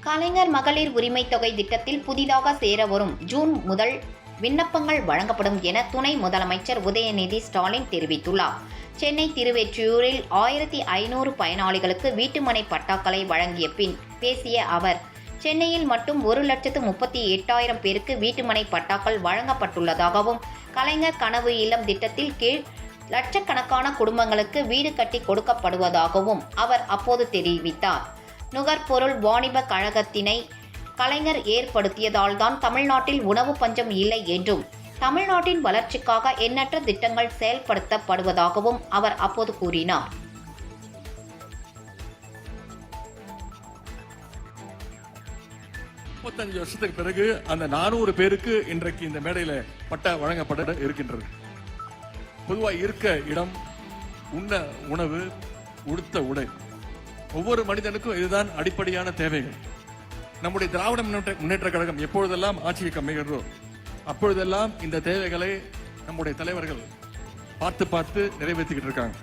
கலைஞர் மகளிர் உரிமை தொகை திட்டத்தில் புதிதாக சேர வரும் ஜூன் முதல் விண்ணப்பங்கள் வழங்கப்படும் என துணை முதலமைச்சர் உதயநிதி ஸ்டாலின் தெரிவித்துள்ளார். சென்னை திருவெற்றியூரில் 1500 பயனாளிகளுக்கு வீட்டுமனை பட்டாக்களை வழங்கிய பின் பேசிய அவர், சென்னையில் மட்டும் 1,38,000 பேருக்கு வீட்டுமனை பட்டாக்கள் வழங்கப்பட்டுள்ளதாகவும், கலைஞர் கனவு இல்லம் திட்டத்தில் கீழ் லட்சக்கணக்கான குடும்பங்களுக்கு வீடு கட்டி கொடுக்கப்படுவதாகவும் அவர் அப்போது தெரிவித்தார். நுகர்பொருள் வாணிப கழகத்தினை கலைஞர் ஏற்படுத்தியதால் தான் தமிழ்நாட்டில் உணவு பஞ்சம் இல்லை என்றும், தமிழ்நாட்டின் வளர்ச்சிக்காக எண்ணற்ற திட்டங்கள் செயல்படுத்தப்படுவதாகவும் அவர் அப்போது கூறினார். வருஷத்துக்கு பிறகு அந்த 400 பேருக்கு இன்றைக்கு இந்த மேடையில பட்டா வழங்கப்பட இருக்கின்றது. பொதுவாக இருக்க இடம், உண்ண உணவு, உடுத்த உடை, ஒவ்வொரு மனிதனுக்கும் இதுதான் அடிப்படையான தேவைகள். நம்முடைய திராவிட முன்னேற்ற கழகம் எப்பொழுதெல்லாம் ஆட்சிக்கு அமைகிறதோ அப்பொழுதெல்லாம் இந்த தேவைகளை நம்முடைய தலைவர்கள் பார்த்து நிறைவேற்றிக்கிட்டு இருக்காங்க.